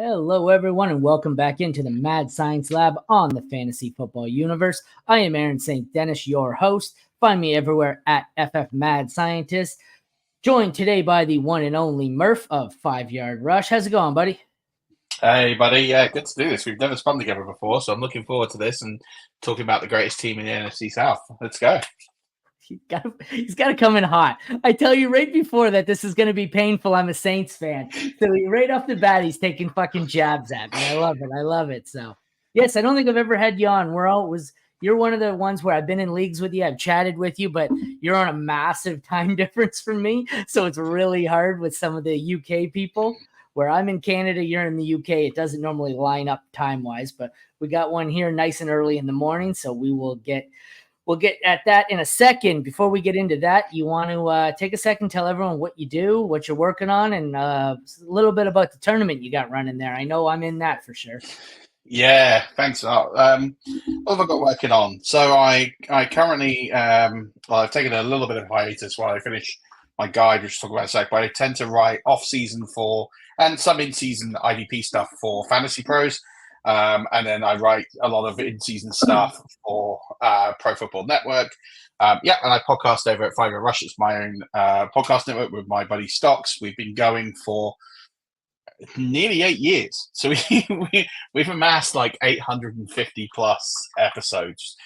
Hello, everyone, and welcome back into the Mad Science Lab on the Fantasy Football Universe. I am Aaron St. Dennis, your host. Find me everywhere at FF Mad Scientist. Joined today by the one and only Murph of 5 Yard Rush. How's it going, buddy? Hey, buddy. Yeah, good to do this. We've never spun together before, so I'm looking forward to this and talking about the greatest team in the NFC South. Let's go. He's got to come in hot. I tell you right before that this is going to be painful. I'm a Saints fan. So right off the bat, he's taking fucking jabs at me. I love it. So, yes, I don't think I've ever had you on. You're one of the ones where I've been in leagues with you. I've chatted with you, but you're on a massive time difference from me. So it's really hard with some of the UK people. Where I'm in Canada, you're in the UK. It doesn't normally line up time-wise, but we got one here nice and early in the morning, so we'll get at that in a second. Before we get into that, you want to take a second, tell everyone what you do, what you're working on, and a little bit about the tournament you got running there. I know I'm in that for sure. Yeah, thanks a lot. What have I got working on? So I currently, I've taken a little bit of hiatus while I finish my guide, which we'll talk about in a sec, but I tend to write off-season and some in-season IDP stuff for Fantasy Pros. And then I write a lot of in-season stuff for Pro Football Network. And I podcast over at 5 Yard Rush. It's my own podcast network with my buddy Stocks. We've been going for nearly 8 years. So we've amassed like 850 plus episodes,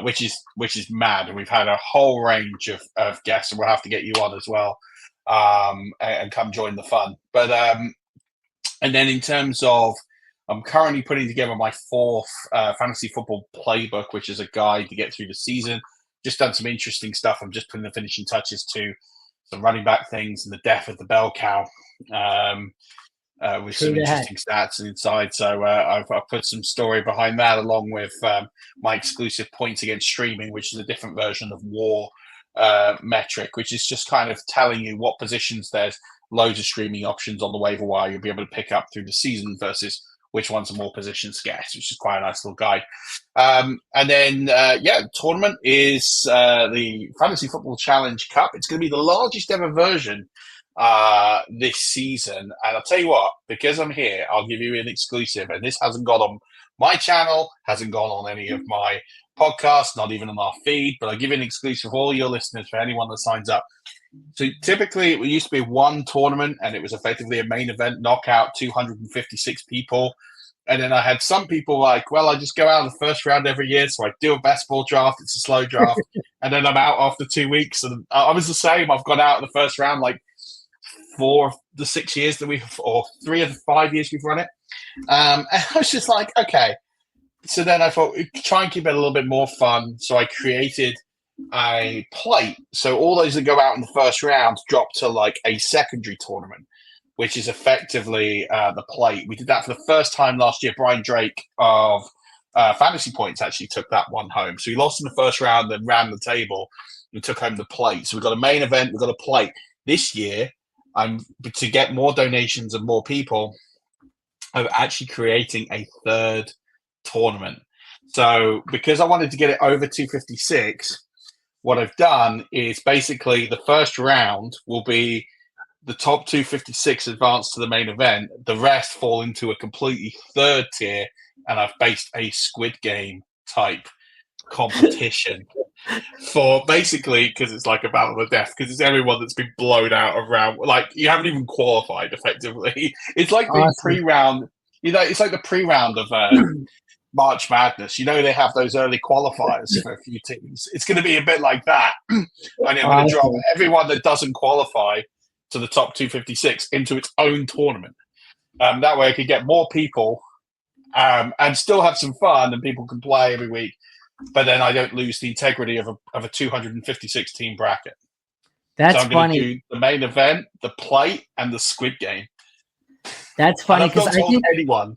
which is mad. And we've had a whole range of guests, and we'll have to get you on as well. And come join the fun. But and then in terms of, I'm currently putting together my fourth fantasy football playbook, which is a guide to get through the season. Just done some interesting stuff. I'm just putting the finishing touches to some running back things and the death of the bell cow with some interesting stats inside. So I've put some story behind that, along with my exclusive points against streaming, which is a different version of WAR metric, which is just kind of telling you what positions there's loads of streaming options on the waiver wire you'll be able to pick up through the season versus which ones are more position scarce, which is quite a nice little guide. And then, tournament is the Fantasy Football Challenge Cup. It's going to be the largest ever version this season. And I'll tell you what, because I'm here, I'll give you an exclusive. And this hasn't gone on my channel, hasn't gone on any of my podcasts, not even on our feed, but I'll give you an exclusive for all your listeners, for anyone that signs up. So typically it used to be one tournament, and it was effectively a main event knockout, 256 people. And then I had some people like, well, I just go out in the first round every year. So I do a best ball draft. It's a slow draft. And then I'm out after 2 weeks. And I was the same. I've gone out in the first round like 4 of the 6 years or 3 of the 5 years we've run it. And I was just like, okay. So then I thought, try and keep it a little bit more fun. So I created a plate. So all those that go out in the first round drop to like a secondary tournament, which is effectively the plate. We did that for the first time last year. Brian Drake of Fantasy Points actually took that one home. So he lost in the first round, then ran the table and took home the plate. So we've got a main event, we've got a plate. This year, to get more donations and more people, I'm actually creating a third tournament. So because I wanted to get it over 256, what I've done is basically the first round will be the top 256 advance to the main event. The rest fall into a completely third tier, and I've based a Squid Game type competition for basically, because it's like a battle of death, because it's everyone that's been blown out of round. Like, you haven't even qualified effectively. It's like the pre-round, it's like the pre-round of March Madness. They have those early qualifiers for a few teams. It's going to be a bit like that. And I'm going to drop everyone that doesn't qualify to the top 256 into its own tournament. That way I could get more people and still have some fun, and people can play every week. But then I don't lose the integrity of a 256 team bracket. That's so I'm funny. Do the main event, the plate, and the Squid Game. That's funny because I think anyone.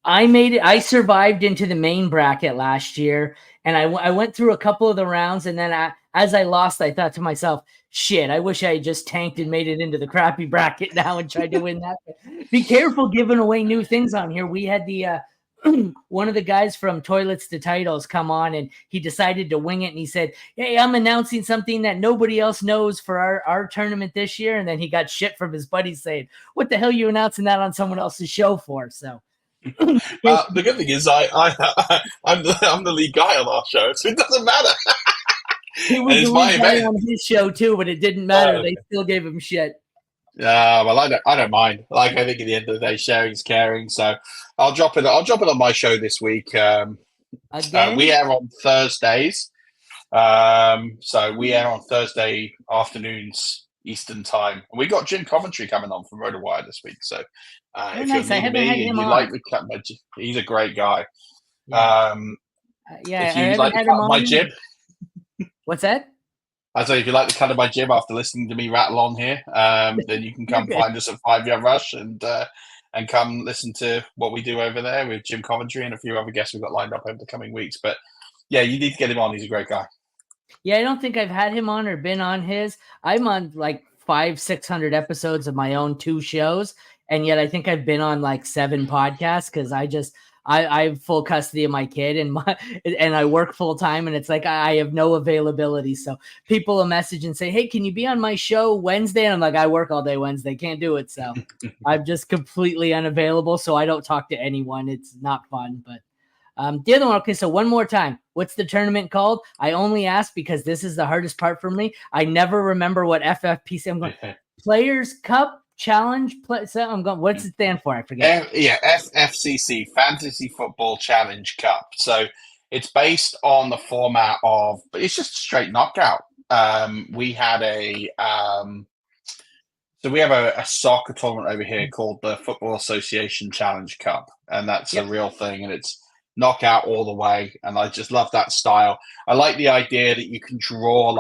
I made it. I survived into the main bracket last year, and I went through a couple of the rounds, and then as I lost, I thought to myself, shit, I wish I had just tanked and made it into the crappy bracket now and tried to win that. Be careful giving away new things on here. We had the one of the guys from Toilets to Titles come on, and he decided to wing it. And he said, "Hey, I'm announcing something that nobody else knows for our tournament this year." And then he got shit from his buddies saying, "What the hell are you announcing that on someone else's show for?" So The good thing is I'm the lead guy on our show, so it doesn't matter. he was And the it's my lead guy event. on his show too, but it didn't matter. They still gave him shit. Well, I don't mind. Like, I think at the end of the day, sharing is caring. So I'll drop it. I'll drop it on my show this week. Again, We air on Thursdays. So we air on Thursday afternoons Eastern time. And we got Jim Coventry coming on from RotoWire this week. So if nice. you're I new haven't had me and him you on. like the cut my jib, he's a great guy. Yeah, If I you haven't like the had cut him of my on. jib, What's that? I say if you like the cut of my jib after listening to me rattle on here, then you can come find us at 5 Yard Rush and come listen to what we do over there with Jim Coventry and a few other guests we've got lined up over the coming weeks. But yeah, you need to get him on. He's a great guy. Yeah, I don't think I've had him on or been on his. I'm on like 500-600 episodes of my own 2 shows, and yet I think I've been on like 7 podcasts because I have full custody of my kid and I work full time, and it's like I have no availability. So people will message and say, "Hey, can you be on my show Wednesday?" And I'm like, "I work all day Wednesday, can't do it." So I'm just completely unavailable. So I don't talk to anyone. It's not fun, but. The other one, okay, so one more time. What's the tournament called? I only ask because this is the hardest part for me. I never remember what FFPC. I'm going, Players Cup Challenge. So I'm going, what's it stand for? I forget. FFCC, Fantasy Football Challenge Cup. So it's based on the format of, but it's just a straight knockout. We had so we have a soccer tournament over here called the Football Association Challenge Cup, and that's a real thing, and it's knockout all the way. And I just love that style. I like the idea that you can draw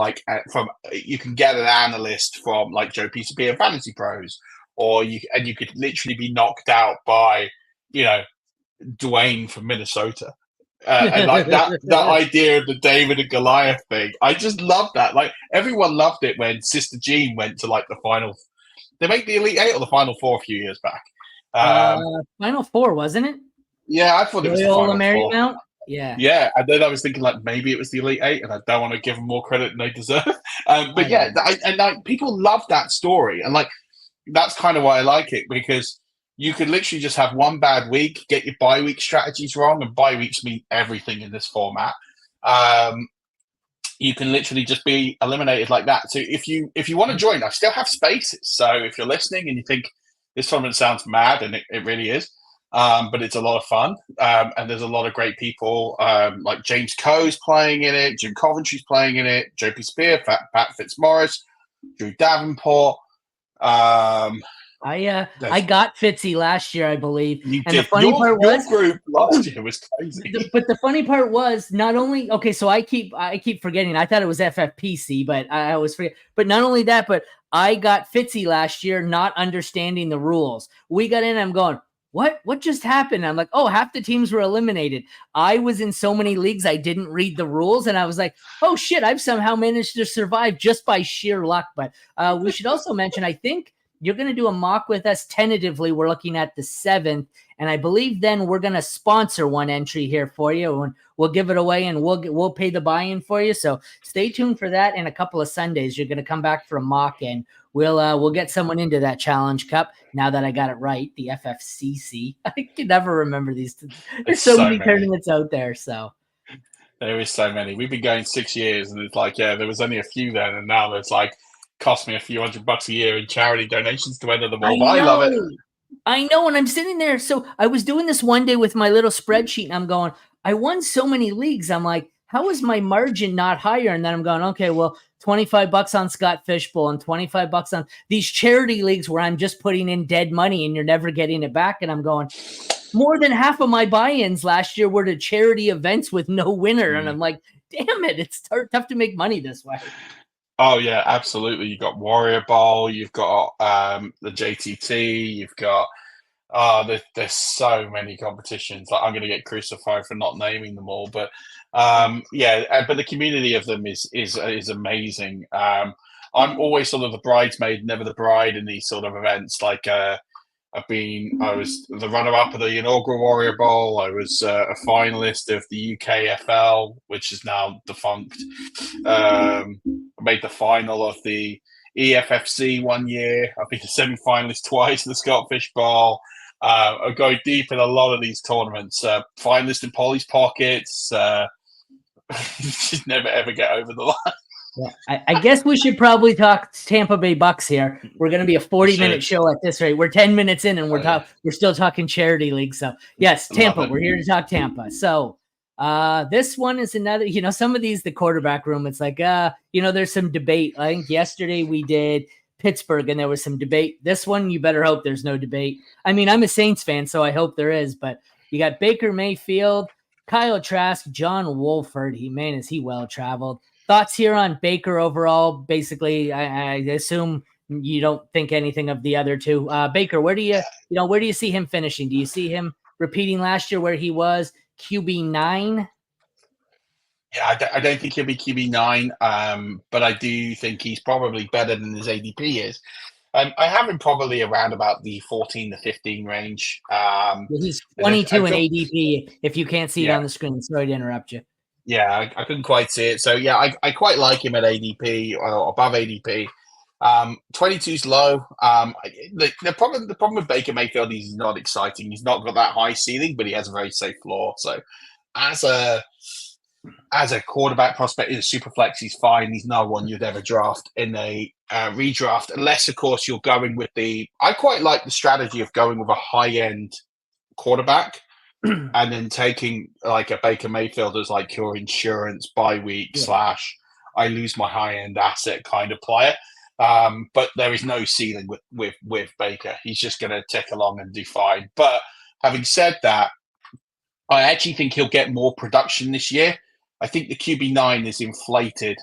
you can get an analyst from like Joe PCP and Fantasy Pros, or you could literally be knocked out by, Dwayne from Minnesota. And like that idea of the David and Goliath thing, I just love that. Like everyone loved it when Sister Jean went to like the final. They made the Elite Eight or the Final Four a few years back. Final Four, wasn't it? Yeah, I thought it was the Final Marymount? Four. Yeah. Yeah, and then I was thinking like maybe it was the Elite Eight, and I don't want to give them more credit than they deserve. But yeah, people love that story, and like that's kind of why I like it, because you could literally just have one bad week, get your bye week strategies wrong, and bye weeks mean everything in this format. You can literally just be eliminated like that. So if you want to join, I still have spaces. So if you're listening and you think this tournament sounds mad, and it really is, but it's a lot of fun, and there's a lot of great people, like James Coe's playing in it, Jim Coventry's playing in it, JP Spear, Pat Fitzmaurice, Drew Davenport. I got Fitzy last year, I believe. You and did. The funny part was your group last year was crazy. But the funny part was not only so I keep forgetting. I thought it was FFPC, but I always forget. But not only that, but I got Fitzy last year, not understanding the rules. We got in. I'm going, what just happened? I'm like, oh, half the teams were eliminated. I was in so many leagues I didn't read the rules, and I was like, oh shit, I've somehow managed to survive just by sheer luck. But we should also mention, I think you're going to do a mock with us tentatively. We're looking at the 7th, and I believe then we're going to sponsor one entry here for you, and we'll give it away, and we'll pay the buy-in for you. So stay tuned for that. In a couple of Sundays, you're going to come back for a mock, and we'll get someone into that Challenge Cup. Now that I got it right, the FFCC. I can never remember these. There's so many tournaments out there. So there is so many. We've been going 6 years, and it's like, yeah, there was only a few then, and now there's like cost me a few $100 a year in charity donations to enter them all. But I love it. I know. And I'm sitting there. So I was doing this one day with my little spreadsheet, and I'm going, I won so many leagues. I'm like, how is my margin not higher? And then I'm going, okay, well, $25 on Scott Fishbowl and $25 on these charity leagues where I'm just putting in dead money and you're never getting it back. And I'm going, more than half of my buy-ins last year were to charity events with no winner. And I'm like, damn it, it's tough to make money this way. Oh yeah, absolutely. You've got Warrior Bowl, you've got the JTT, you've got there's so many competitions. Like, I'm going to get crucified for not naming them all, but but the community of them is amazing. I'm always sort of the bridesmaid, never the bride in these sort of events. Like I was the runner-up of the inaugural Warrior Bowl. I was a finalist of the UKFL, which is now defunct. I made the final of the EFFC one year. I've been a semi-finalist twice in the Scottish Bowl. I go deep in a lot of these tournaments. Finalist in Polly's Pockets. Just never ever get over the line. Yeah, I guess we should probably talk Tampa Bay Bucks here. We're going to be a 40-minute show at this rate. We're 10 minutes in, and we're still talking charity league. So yes, Tampa. We're here to talk Tampa. So this one is another. Some of these, the quarterback room. It's like there's some debate. I think yesterday we did Pittsburgh, and there was some debate. This one, you better hope there's no debate. I mean, I'm a Saints fan, so I hope there is. But you got Baker Mayfield, Kyle Trask, John Wolford. Is he well traveled? Thoughts here on Baker overall? Basically, I assume you don't think anything of the other two. Baker, where do you see him finishing? Do you see him repeating last year where he was QB9? Yeah, I don't think he'll be QB9, but I do think he's probably better than his ADP is. I have him probably around about the 14 to 15 range. He's 22 in ADP, if you can't see it on the screen. Sorry to interrupt you. Yeah, I couldn't quite see it. So, yeah, I quite like him at ADP or above ADP. 22's low. The problem with Baker Mayfield is he's not exciting. He's not got that high ceiling, but he has a very safe floor. So, as a quarterback prospect in a super flex, he's fine. He's no one you'd ever draft in a redraft, unless, of course, you're going with I quite like the strategy of going with a high-end quarterback and then taking like a Baker Mayfield as like your insurance bye week / I lose my high-end asset kind of player. But there is no ceiling with Baker. He's just going to tick along and do fine. But having said that, I actually think he'll get more production this year. I think the QB9 is inflated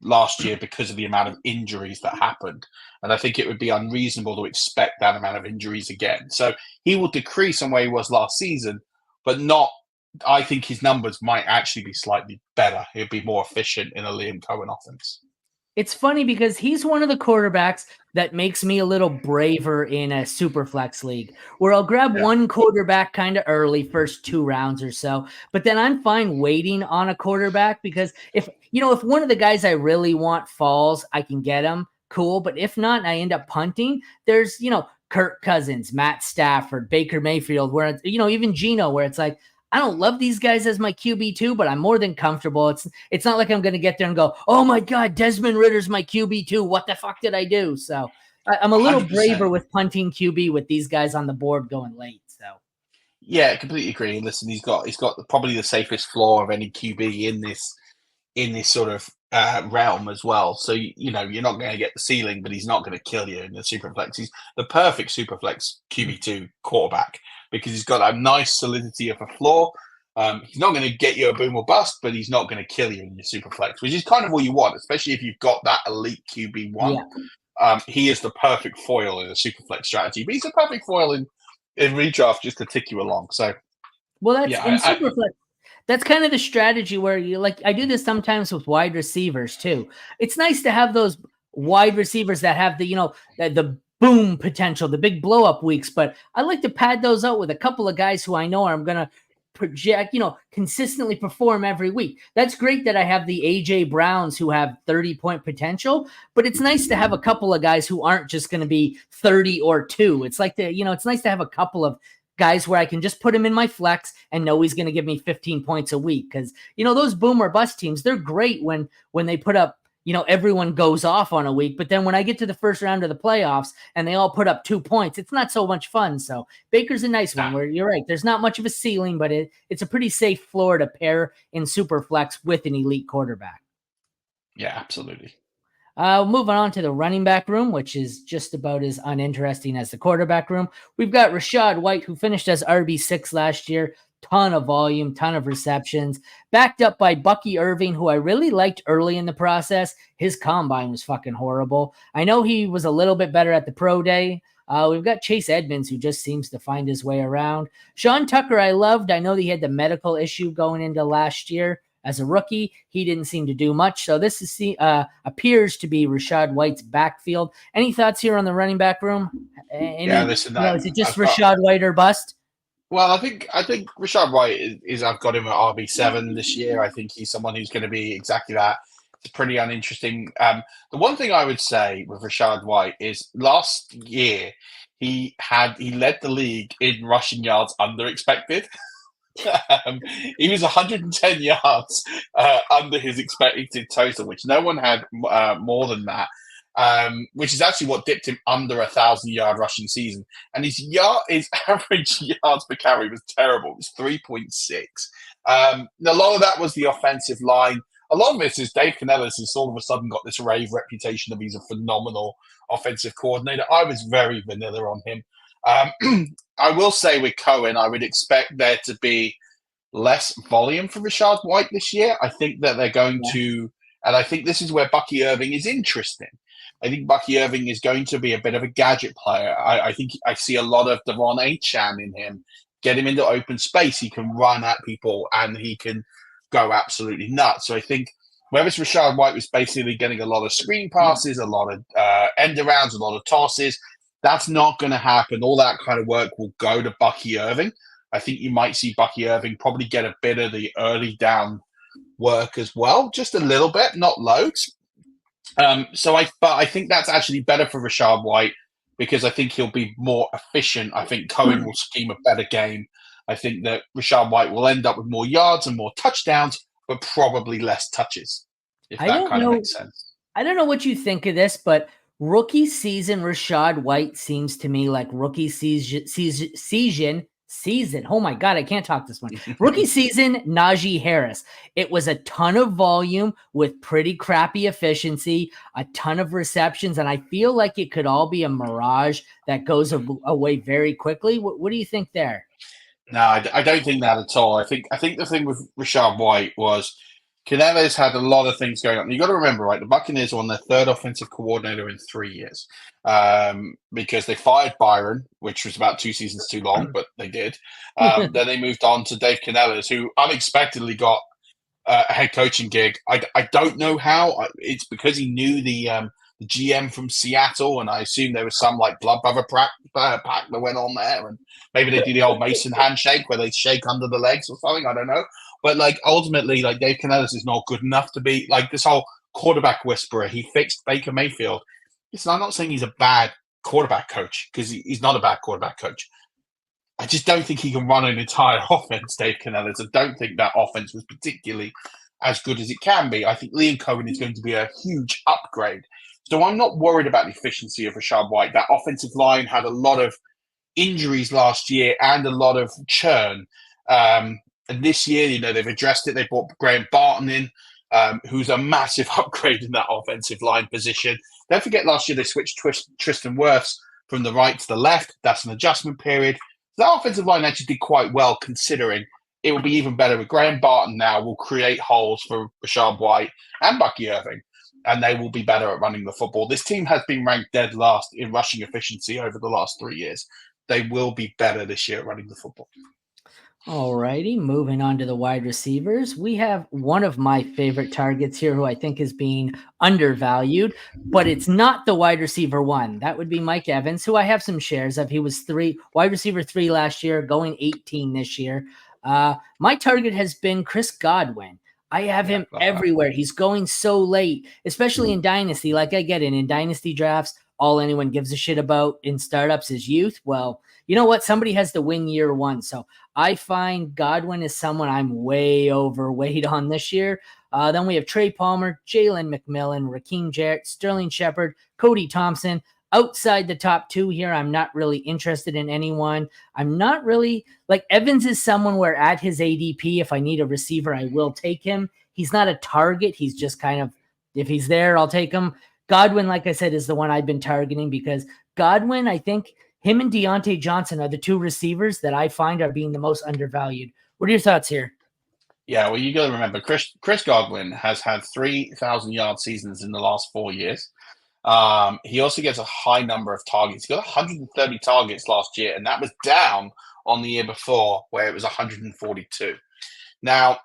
last year because of the amount of injuries that happened. And I think it would be unreasonable to expect that amount of injuries again. So he will decrease on where he was last season, but not. I think his numbers might actually be slightly better. He'll be more efficient in a Liam Cohen offense. It's funny because he's one of the quarterbacks that makes me a little braver in a super flex league where I'll grab one quarterback kind of early, first 2 rounds or so, but then I'm fine waiting on a quarterback because if one of the guys I really want falls, I can get him. Cool. But if not, I end up punting. There's, Kirk Cousins, Matt Stafford, Baker Mayfield, where, even Geno, where it's like, I don't love these guys as my QB2, but I'm more than comfortable. It's not like I'm going to get there and go, oh my God, Desmond Ritter's my QB2. What the fuck did I do? So I'm a little 100%. Braver with punting QB with these guys on the board going late. So yeah, completely agree. And listen, he's got probably the safest floor of any QB in this sort of realm as well. So you're not going to get the ceiling, but he's not going to kill you in the superflex. He's the perfect superflex QB2 quarterback because he's got that nice solidity of a floor. He's not going to get you a boom or bust, but he's not going to kill you in your superflex, which is kind of all you want, especially if you've got that elite QB1. Yeah. He is the perfect foil in a superflex strategy, but he's a perfect foil in redraft just to tick you along. So, well, that's in superflex. That's kind of the strategy where I do this sometimes with wide receivers too. It's nice to have those wide receivers that have the boom potential, the big blow up weeks, but I like to pad those out with a couple of guys who I know I'm going to project, consistently perform every week. That's great that I have the AJ Browns who have 30-point potential, but it's nice to have a couple of guys who aren't just going to be 30 or 2. It's like it's nice to have a couple of guys where I can just put him in my flex and know he's going to give me 15 points a week. Because, those boom or bust teams, they're great when they put up, everyone goes off on a week. But then when I get to the first round of the playoffs and they all put up 2 points, it's not so much fun. So Baker's a nice one where you're right. There's not much of a ceiling, but it's a pretty safe floor to pair in super flex with an elite quarterback. Yeah, absolutely. Moving on to the running back room, which is just about as uninteresting as the quarterback room. We've got Rachaad White, who finished as RB6 last year. Ton of volume, ton of receptions. Backed up by Bucky Irving, who I really liked early in the process. His combine was fucking horrible. I know he was a little bit better at the pro day. We've got Chase Edmonds, who just seems to find his way around. Sean Tucker, I loved. I know that he had the medical issue going into last year. As a rookie, he didn't seem to do much. So this appears to be Rachaad White's backfield. Any thoughts here on the running back room? Yeah, Any, listen, is it just I've got. Rashad White or bust? Well, I think Rashad White is I've got him at RB7 this year. I think he's someone who's going to be exactly that. It's pretty uninteresting. The one thing I would say with Rashad White is last year he led the league in rushing yards under expected. um, he was 110 yards under his expected total, which no one had more than that. Which is actually what dipped him under 1,000-yard rushing season. And his average yards per carry was terrible. It was 3.6. A lot of that was the offensive line. A lot of this is Dave Canellis has all of a sudden got this rave reputation of he's a phenomenal offensive coordinator. I was very vanilla on him. I will say with Cohen, I would expect there to be less volume for Rashad White this year. I think that they're going to, and I think this is where Bucky Irving is interesting. I think Bucky Irving is going to be a bit of a gadget player. I think I see a lot of Devon Achane in him. Get him into open space. He can run at people and he can go absolutely nuts. So I think whereas Rashad White was basically getting a lot of screen passes, a lot of end arounds, a lot of tosses, that's not going to happen. All that kind of work will go to Bucky Irving. I think you might see Bucky Irving probably get a bit of the early down work as well, just a little bit, not loads. But I think that's actually better for Rashad White because I think he'll be more efficient. I think Cohen will scheme a better game. I think that Rashad White will end up with more yards and more touchdowns, but probably less touches, if that kind of makes sense. I don't know what you think of this, but rookie season Rashad White seems to me like rookie season. Oh my God, I can't talk this morning. Rookie season Najee Harris. It was a ton of volume with pretty crappy efficiency, a ton of receptions, and I feel like it could all be a mirage that goes away very quickly. What do you think there? No, I don't think that at all. I think the thing with Rashad White was Canellis had a lot of things going on. You got to remember, right? The Buccaneers were on their third offensive coordinator in 3 years because they fired Byron, which was about 2 seasons too long, but they did. Then they moved on to Dave Canellis, who unexpectedly got a head coaching gig. I don't know how. It's because he knew the GM from Seattle, and I assume there was some like blood brother pact that went on there, and maybe they do the old Mason handshake where they shake under the legs or something. I don't know. But like ultimately, like Dave Canellis is not good enough to be like this whole quarterback whisperer. He fixed Baker Mayfield. Listen, I'm not saying he's a bad quarterback coach because he's not a bad quarterback coach. I just don't think he can run an entire offense, Dave Canellis. I don't think that offense was particularly as good as it can be. I think Liam Cohen is going to be a huge upgrade. So I'm not worried about the efficiency of Rashad White. That offensive line had a lot of injuries last year and a lot of churn. And this year, they've addressed it. They brought Graham Barton in, who's a massive upgrade in that offensive line position. Don't forget last year they switched Tristan Wirfs from the right to the left. That's an adjustment period. That offensive line actually did quite well considering it will be even better with Graham Barton now will create holes for Rashad White and Bucky Irving, and they will be better at running the football. This team has been ranked dead last in rushing efficiency over the last 3 years. They will be better this year at running the football. All righty, moving on to the wide receivers. We have one of my favorite targets here who I think is being undervalued, but it's not the wide receiver one. That would be Mike Evans, who I have some shares of. He was wide receiver 3 last year, going 18 this year. My target has been Chris Godwin. I have him everywhere. He's going so late, especially in Dynasty. Like I get it, in Dynasty drafts, all anyone gives a shit about in startups is youth. Well, you know what? Somebody has to win year one. So I find Godwin is someone I'm way overweight on this year. Then we have Trey Palmer, Jalen McMillan, Raheem Jarrett, Sterling Shepard, Cody Thompson. Outside the top 2 here, I'm not really interested in anyone. I'm not really like Evans is someone where at his ADP, if I need a receiver, I will take him. He's not a target. He's just kind of, if he's there, I'll take him. Godwin, like I said, is the one I've been targeting because Godwin, I think him and Deontay Johnson are the 2 receivers that I find are being the most undervalued. What are your thoughts here? Yeah, well, you got to remember, Chris Godwin has had 3,000-yard seasons in the last 4 years. He also gets a high number of targets. He got 130 targets last year, and that was down on the year before where it was 142. Now,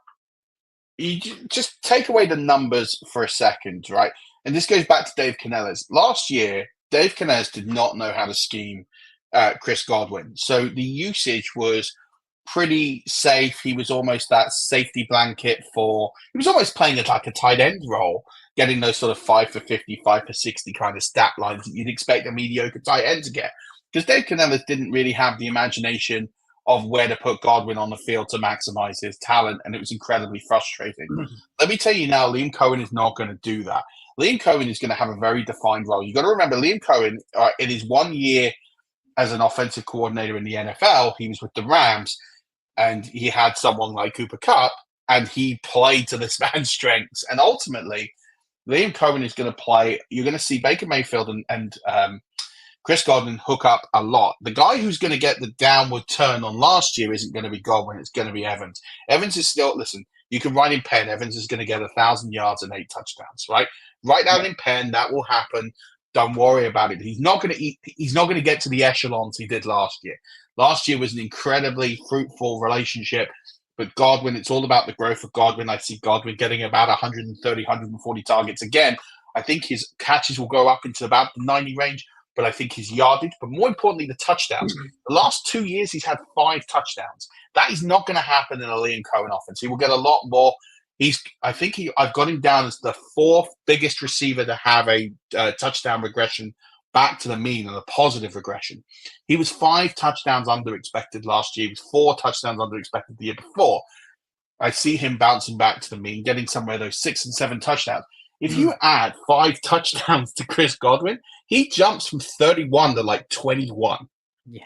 you just take away the numbers for a second, right? And this goes back to Dave Canellis. Last year, Dave Canellis did not know how to scheme Chris Godwin. So the usage was pretty safe. He was almost that safety blanket he was almost playing it like a tight end role, getting those sort of 5 for 50, 5 for 60 kind of stat lines that you'd expect a mediocre tight end to get. Because Dave Canellis didn't really have the imagination of where to put Godwin on the field to maximize his talent, and it was incredibly frustrating. Let me tell you now, Liam Cohen is not going to do that. Liam Cohen is going to have a very defined role. You've got to remember, Liam Cohen, in his 1 year as an offensive coordinator in the NFL, he was with the Rams, and he had someone like Cooper Kupp, and he played to this man's strengths. And ultimately, Liam Cohen is going to play. You're going to see Baker Mayfield and Chris Godwin hook up a lot. The guy who's going to get the downward turn on last year isn't going to be Godwin. It's going to be Evans. Evans is still, listen, you can write in pen, Evans is going to get 1,000 yards and 8 touchdowns, right? Write down in pen, that will happen. Don't worry about it. He's not going to get to the echelons he did last year. Last year was an incredibly fruitful relationship. But Godwin, it's all about the growth of Godwin. I see Godwin getting about 130, 140 targets. Again, I think his catches will go up into about the 90 range, but I think his yardage, but more importantly, the touchdowns. The last 2 years, he's had 5 touchdowns. That is not going to happen in a Liam Cohen offense. He will get a lot more. I've got him down as the 4th biggest receiver to have a touchdown regression back to the mean and a positive regression. He was 5 touchdowns under expected last year. He was 4 touchdowns under expected the year before. I see him bouncing back to the mean, getting somewhere those 6 and 7 touchdowns. If you add 5 touchdowns to Chris Godwin, he jumps from 31 to like 21. Yeah.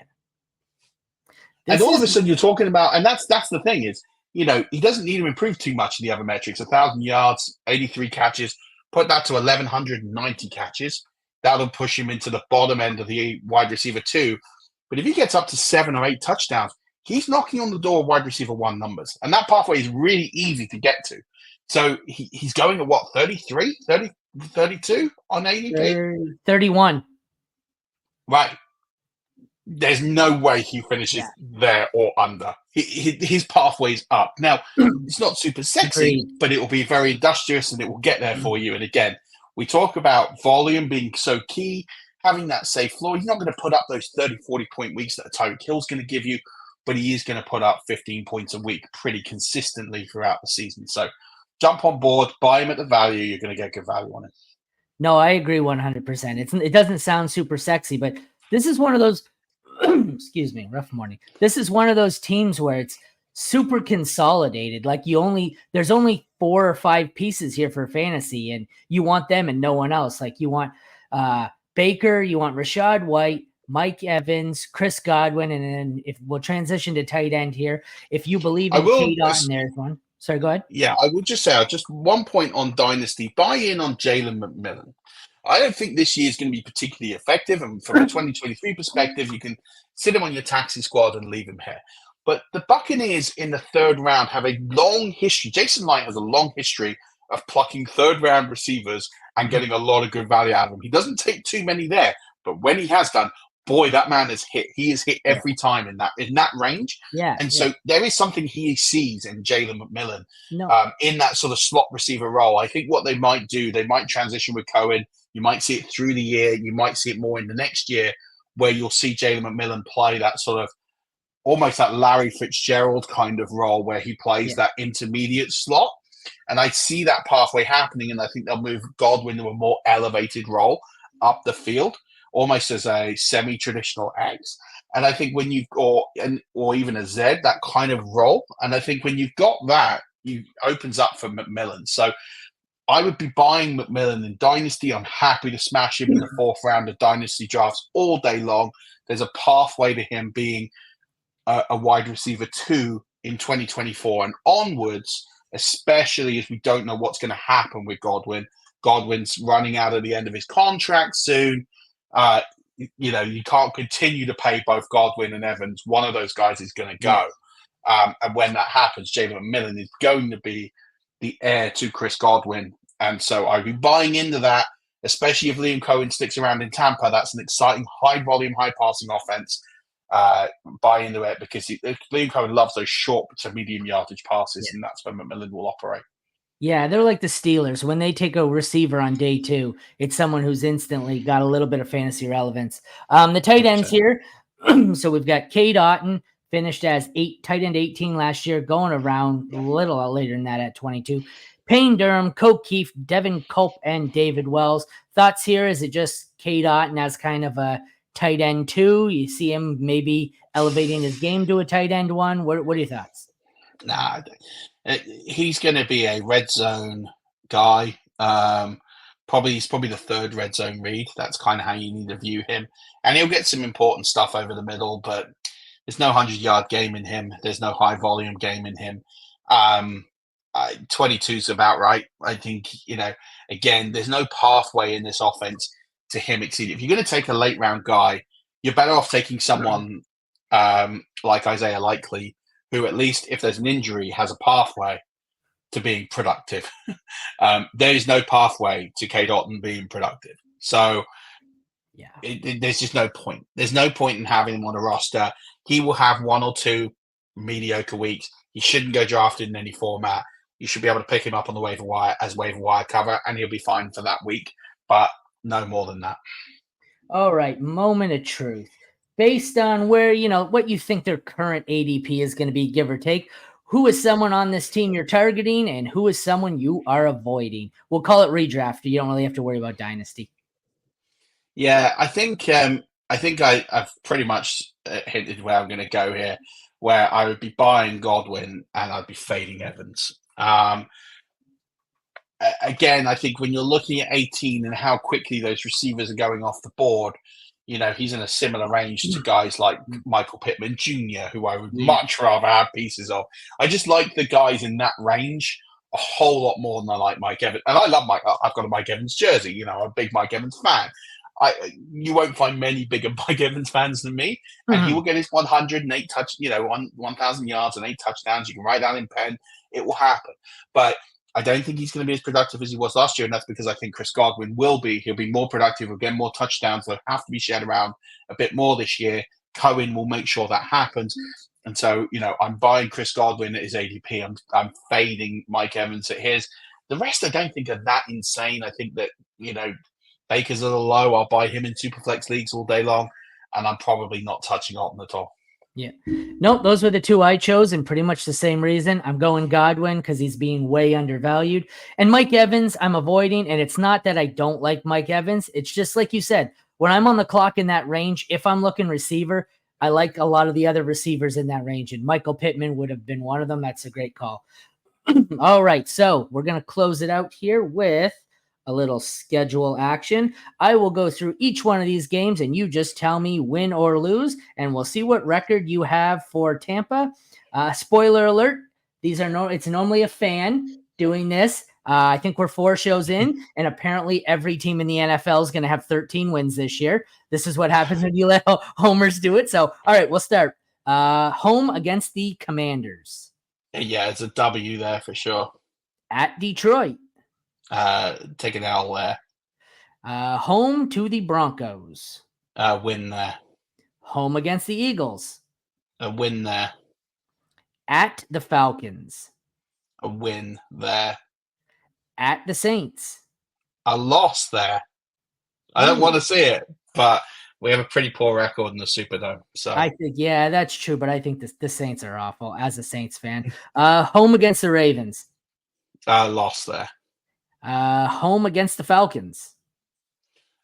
And all of a sudden you're talking about, and that's the thing is, he doesn't need to improve too much in the other metrics. 1,000 yards, 83 catches, put that to 1,190 catches. That'll push him into the bottom end of the wide receiver 2. But if he gets up to 7 or 8 touchdowns, he's knocking on the door of wide receiver 1 numbers. And that pathway is really easy to get to. So he's going at what, 33, 30, 32 on ADP? 31. Right. There's no way he finishes there or under. His pathway's up. Now, it's not super sexy, but it will be very industrious and it will get there for you. And again, we talk about volume being so key, having that safe floor. He's not going to put up those 30, 40-point weeks that a Tyreek Hill's going to give you, but he is going to put up 15 points a week pretty consistently throughout the season. So jump on board, buy him at the value. You're going to get good value on it. No, I agree 100%. It doesn't sound super sexy, but this is one of those, excuse me, rough morning. This is one of those teams where it's super consolidated. Like there's only 4 or 5 pieces here for fantasy and you want them and no one else. Like you want Baker, you want Rashad White, Mike Evans, Chris Godwin, and then if we'll transition to tight end here. If you believe in K-Dot, and there's one. Sorry, go ahead. Yeah, I would just say, just one point on Dynasty, buy in on Jalen McMillan. I don't think this year is going to be particularly effective. And from a 2023 perspective, you can sit him on your taxi squad and leave him here. But the Buccaneers in the 3rd round have a long history. Jason Light has a long history of plucking 3rd-round receivers and getting a lot of good value out of them. He doesn't take too many there, but when he has done, boy, that man has hit. He has hit every time in that range. Yeah. And so there is something he sees in Jalen McMillan in that sort of slot receiver role. I think what they might do, they might transition with Cohen. You might see it through the year. You might see it more in the next year where you'll see Jalen McMillan play that sort of almost that Larry Fitzgerald kind of role where he plays that intermediate slot. And I see that pathway happening, and I think they'll move Godwin to a more elevated role up the field, almost as a semi-traditional X. And I think when or even a Z, that kind of role. And I think when you've got that, it opens up for McMillan. So I would be buying McMillan in Dynasty. I'm happy to smash him in the 4th round of Dynasty drafts all day long. There's a pathway to him being a wide receiver 2 in 2024 and onwards, especially as we don't know what's going to happen with Godwin. Godwin's running out at the end of his contract soon. You can't continue to pay both Godwin and Evans. One of those guys is going to go. And when that happens, Jalen McMillan is going to be the heir to Chris Godwin. And so I'd be buying into that, especially if Liam Cohen sticks around in Tampa. That's an exciting, high-volume, high-passing offense. Buy into it because Liam Cohen loves those short to medium yardage passes, and that's where McMillan will operate. Yeah, they're like the Steelers. When they take a receiver on day 2, it's someone who's instantly got a little bit of fantasy relevance. The tight ends here, So we've got Cade Otton, finished as tight end 18 last year, going around a little later than that at 22. Payne Durham, Coke Keefe, Devin Culp, and David Wells. Thoughts here? Is it just Cade Otton as kind of a tight end 2? You see him maybe elevating his game to a tight end 1? What are your thoughts? Nah, he's going to be a red zone guy. He's probably the third red zone read. That's kind of how you need to view him. And he'll get some important stuff over the middle, but there's no 100-yard game in him. There's no high volume game in him. 22 is about right. I think, again, there's no pathway in this offense to him exceeding. If you're going to take a late round guy, you're better off taking someone like Isaiah Likely, who at least if there's an injury has a pathway to being productive. There is no pathway to Cade Otton being productive. So there's just no point. There's no point in having him on a roster. He will have 1 or 2 mediocre weeks. He shouldn't go drafted in any format. You should be able to pick him up on the waiver wire as waiver wire cover, and he'll be fine for that week, but no more than that. All right, moment of truth. Based on where, what you think their current ADP is going to be, give or take, who is someone on this team you're targeting and who is someone you are avoiding? We'll call it redraft. You don't really have to worry about dynasty. Yeah, I think I've pretty much hinted where I'm going to go here, where I would be buying Godwin and I'd be fading Evans. Again, I think when you're looking at 18 and how quickly those receivers are going off the board, he's in a similar range to guys like Michael Pittman Jr., who I would much rather have pieces of. I just like the guys in that range a whole lot more than I like Mike Evans. And I love I've got a Mike Evans jersey. I'm a big Mike Evans fan. You won't find many bigger Mike Evans fans than me, and he will get his 108 touch, 1,000 yards and 8 touchdowns. You can write down in pen. It will happen. But I don't think he's going to be as productive as he was last year, and that's because I think Chris Godwin will be. He'll be more productive. He'll get more touchdowns. They'll have to be shared around a bit more this year. Cohen will make sure that happens. And so, I'm buying Chris Godwin at his ADP. I'm fading Mike Evans at his. The rest I don't think are that insane. I think that, Baker's a little low. I'll buy him in Superflex leagues all day long, and I'm probably not touching Otton at all. Yeah. Nope, those were the 2 I chose, and pretty much the same reason. I'm going Godwin because he's being way undervalued. And Mike Evans, I'm avoiding, and it's not that I don't like Mike Evans. It's just like you said, when I'm on the clock in that range, if I'm looking receiver, I like a lot of the other receivers in that range, and Michael Pittman would have been one of them. That's a great call. All right, so we're going to close it out here with a little schedule action. I will go through each one of these games and you just tell me win or lose, and we'll see what record you have for Tampa. Spoiler alert, it's normally a fan doing this. I think we're 4 shows in, and apparently every team in the NFL is going to have 13 wins this year. This is what happens when you let homers do it. So, all right, we'll start. Home against the Commanders. Yeah, it's a W there for sure. At Detroit. Take an L there. Home to the Broncos. Win there. Home against the Eagles. A win there. At the Falcons. A win there. At the Saints. A loss there. I don't want to see it, but we have a pretty poor record in the Superdome. So I think, yeah, that's true, but I think the Saints are awful as a Saints fan. Home against the Ravens. Loss there. Home against the Falcons.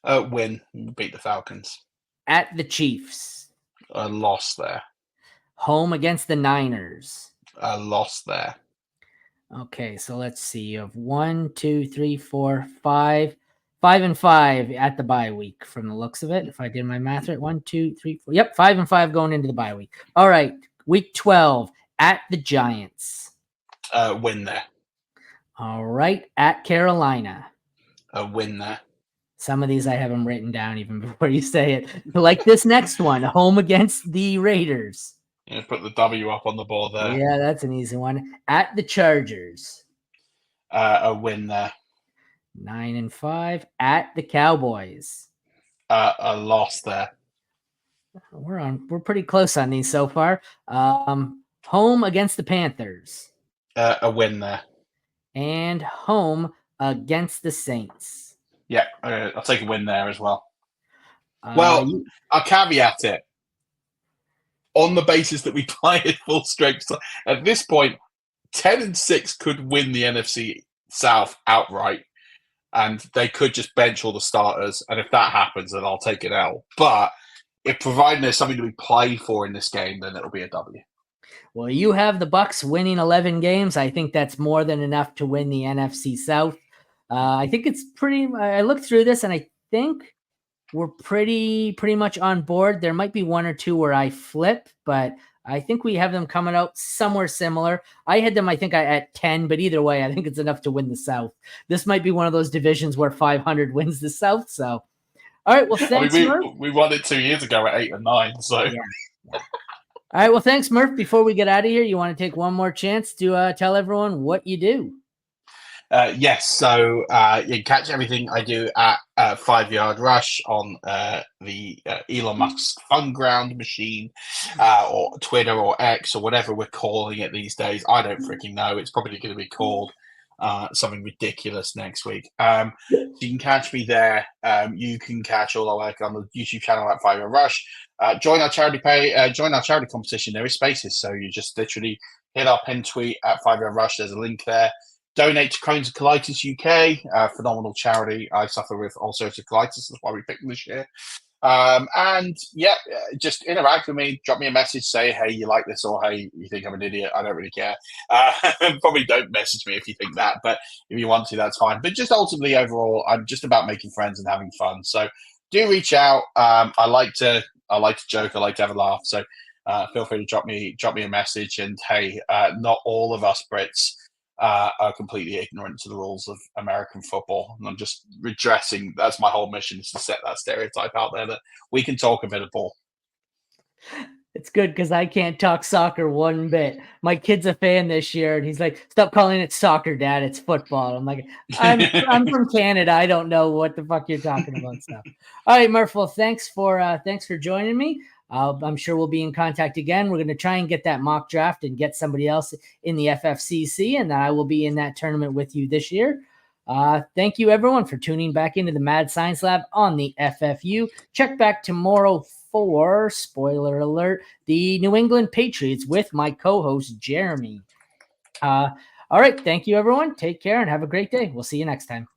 Win. Beat the Falcons. At the Chiefs. Loss there. Home against the Niners. Loss there. Okay, so let's see. You have 1, 2, 3, 4, 5. 5-5 at the bye week from the looks of it. If I did my math right, 1, 2, 3, 4. Yep, 5-5 going into the bye week. All right, week 12 at the Giants. Win there. All right, at Carolina. A win there. Some of these I have them written down even before you say it. Like this next one, home against the Raiders. Yeah, put the W up on the board there. Yeah, that's an easy one. At the Chargers. A win there. 9-5 at the Cowboys. A loss there. We're pretty close on these so far. Home against the Panthers. A win there. And home against the Saints. Yeah, I'll take a win there as well. I'll caveat it. on the basis that we play at full strength. At this point, 10-6 could win the NFC South outright, and they could just bench all the starters. And if that happens, then I'll take an L. But if providing there's something to be played for in this game, then it'll be a W. Well, you have the Bucs winning 11 games. I think that's more than enough to win the NFC South. I think it's pretty. I looked through this, and I think we're pretty much on board. There might be one or two where I flip, but I think we have them coming out somewhere similar. I had them, I think, at 10, but either way, I think it's enough to win the South. This might be one of those divisions where 500 wins the South. So, all right. Well, thanks, Murph. We won it 2 years ago at 8 and 9. So. Yeah. All right. Well, thanks, Murph. Before we get out of here, you want to take one more chance to tell everyone what you do? Yes, so you can catch everything I do at 5 Yard Rush on the Elon Musk Fun Ground machine, or Twitter or X or whatever we're calling it these days. I don't freaking know. It's probably going to be called something ridiculous next week. So you can catch me there. You can catch all our work on the YouTube channel at 5 Yard Rush. Join our charity competition. There is spaces, so you just literally hit our pinned tweet at 5 Yard Rush. There's a link there. Donate to Crohn's and Colitis UK, phenomenal charity. I suffer with ulcerative colitis. That's why we picked them this year. And yeah, just interact with me. Drop me a message. Say, hey, you like this, or hey, you think I'm an idiot. I don't really care. Probably don't message me if you think that, but if you want to, that's fine. But just ultimately, overall, I'm just about making friends and having fun. So do reach out. I like to joke. I like to have a laugh. So feel free to drop me a message. And hey, not all of us Brits are completely ignorant to the rules of American football. And I'm just redressing, that's my whole mission, is to set that stereotype out there that we can talk a bit of ball. It's good because I can't talk soccer one bit. My kid's a fan this year, and he's like, stop calling it soccer, Dad. It's football. I'm like, I'm from Canada. I don't know what the fuck you're talking about. So, all right, Murph, well, thanks for joining me. I'm sure we'll be in contact again. We're going to try and get that mock draft and get somebody else in the FFCC, and I will be in that tournament with you this year. Thank you, everyone, for tuning back into the Mad Science Lab on the FFU. Check back tomorrow for, spoiler alert, the New England Patriots with my co-host, Jeremy. All right. Thank you, everyone. Take care and have a great day. We'll see you next time.